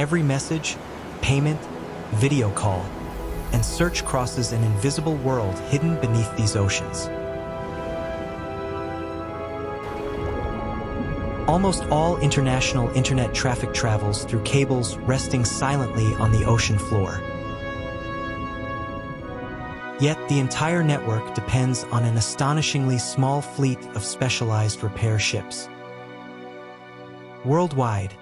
every message, payment, video call, and search crosses an invisible world hidden beneath these oceans. Almost all international internet traffic travels through cables resting silently on the ocean floor. Yet the entire network depends on an astonishingly small fleet of specialized repair ships. Worldwide,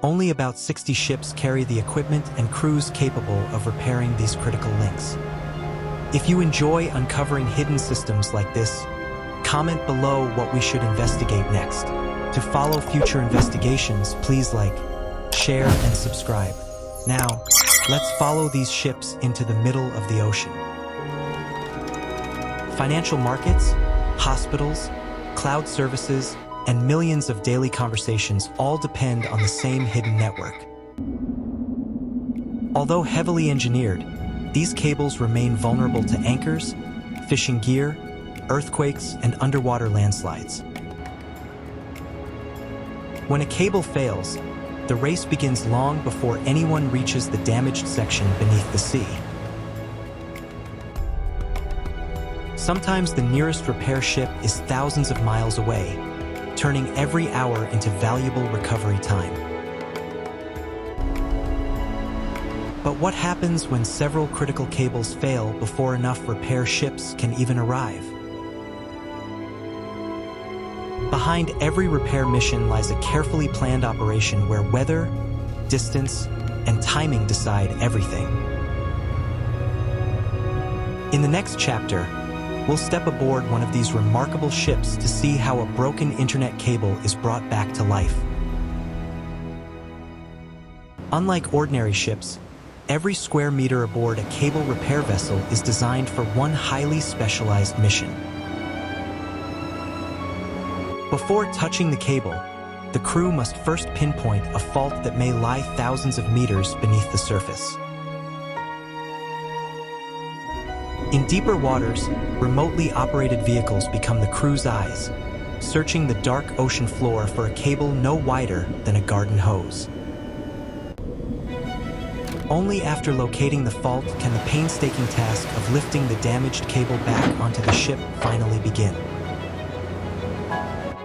only about 60 ships carry the equipment and crews capable of repairing these critical links. If you enjoy uncovering hidden systems like this, comment below what we should investigate next. To follow future investigations, please like, share, and subscribe. Now, let's follow these ships into the middle of the ocean. Financial markets, hospitals, cloud services, and millions of daily conversations all depend on the same hidden network. Although heavily engineered, these cables remain vulnerable to anchors, fishing gear, earthquakes, and underwater landslides. When a cable fails, the race begins long before anyone reaches the damaged section beneath the sea. Sometimes the nearest repair ship is thousands of miles away, turning every hour into valuable recovery time. But what happens when several critical cables fail before enough repair ships can even arrive? Behind every repair mission lies a carefully planned operation where weather, distance, and timing decide everything. In the next chapter, we'll step aboard one of these remarkable ships to see how a broken internet cable is brought back to life. Unlike ordinary ships, every square meter aboard a cable repair vessel is designed for one highly specialized mission. Before touching the cable, the crew must first pinpoint a fault that may lie thousands of meters beneath the surface. In deeper waters, remotely operated vehicles become the crew's eyes, searching the dark ocean floor for a cable no wider than a garden hose. Only after locating the fault can the painstaking task of lifting the damaged cable back onto the ship finally begin.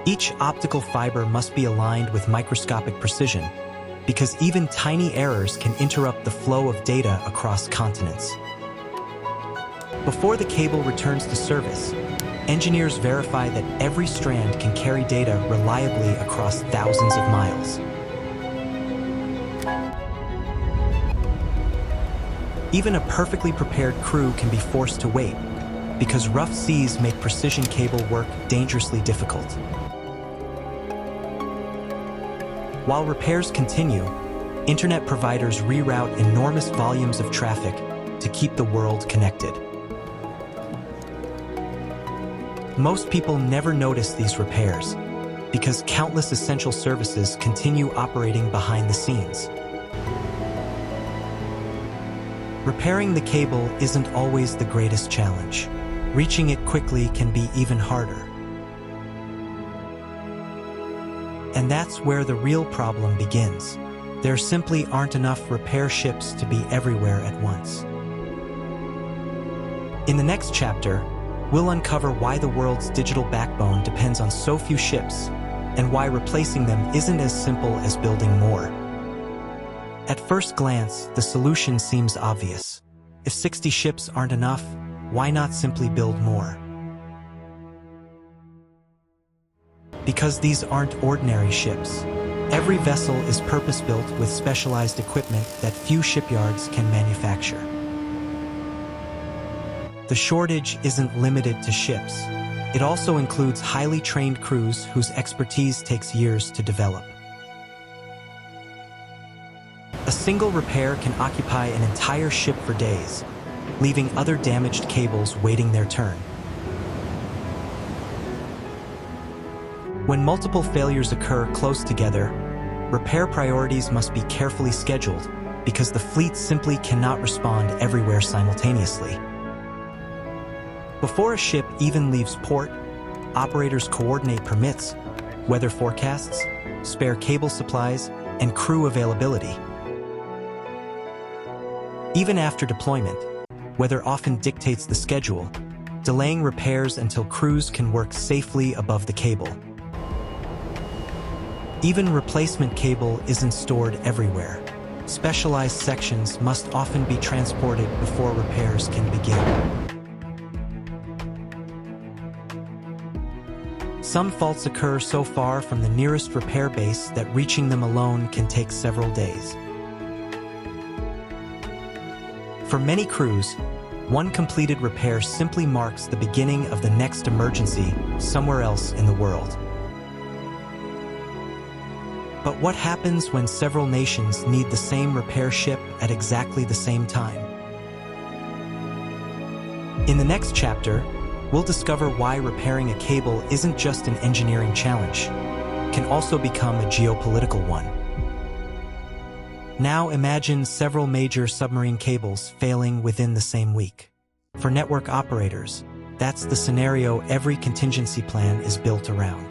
Each optical fiber must be aligned with microscopic precision, because even tiny errors can interrupt the flow of data across continents. Before the cable returns to service, engineers verify that every strand can carry data reliably across thousands of miles. Even a perfectly prepared crew can be forced to wait, because rough seas make precision cable work dangerously difficult. While repairs continue, internet providers reroute enormous volumes of traffic to keep the world connected. Most people never notice these repairs, because countless essential services continue operating behind the scenes. Repairing the cable isn't always the greatest challenge. Reaching it quickly can be even harder. And that's where the real problem begins. There simply aren't enough repair ships to be everywhere at once. In the next chapter, we'll uncover why the world's digital backbone depends on so few ships, and why replacing them isn't as simple as building more. At first glance, the solution seems obvious. If 60 ships aren't enough, why not simply build more? Because these aren't ordinary ships. Every vessel is purpose-built with specialized equipment that few shipyards can manufacture. The shortage isn't limited to ships. It also includes highly trained crews whose expertise takes years to develop. A single repair can occupy an entire ship for days, leaving other damaged cables waiting their turn. When multiple failures occur close together, repair priorities must be carefully scheduled because the fleet simply cannot respond everywhere simultaneously. Before a ship even leaves port, operators coordinate permits, weather forecasts, spare cable supplies, and crew availability. Even after deployment, weather often dictates the schedule, delaying repairs until crews can work safely above the cable. Even replacement cable isn't stored everywhere. Specialized sections must often be transported before repairs can begin. Some faults occur so far from the nearest repair base that reaching them alone can take several days. For many crews, one completed repair simply marks the beginning of the next emergency somewhere else in the world. But what happens when several nations need the same repair ship at exactly the same time? In the next chapter, we'll discover why repairing a cable isn't just an engineering challenge, it can also become a geopolitical one. Now imagine several major submarine cables failing within the same week. For network operators, that's the scenario every contingency plan is built around.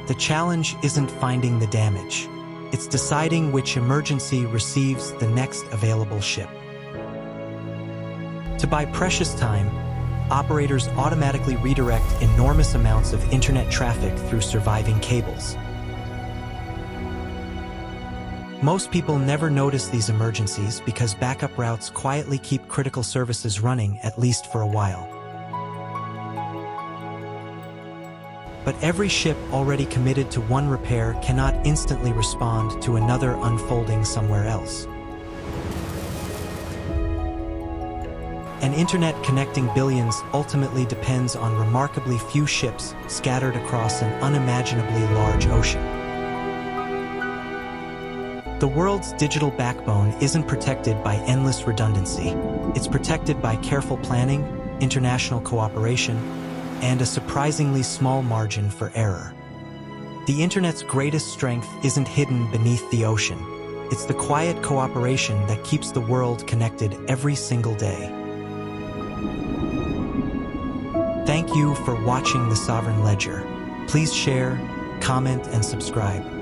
The challenge isn't finding the damage, it's deciding which emergency receives the next available ship. To buy precious time, operators automatically redirect enormous amounts of internet traffic through surviving cables. Most people never notice these emergencies because backup routes quietly keep critical services running at least for a while. But every ship already committed to one repair cannot instantly respond to another unfolding somewhere else. An internet connecting billions ultimately depends on remarkably few ships scattered across an unimaginably large ocean. The world's digital backbone isn't protected by endless redundancy. It's protected by careful planning, international cooperation, and a surprisingly small margin for error. The internet's greatest strength isn't hidden beneath the ocean. It's the quiet cooperation that keeps the world connected every single day. Thank you for watching The Sovereign Ledger. Please share, comment, and subscribe.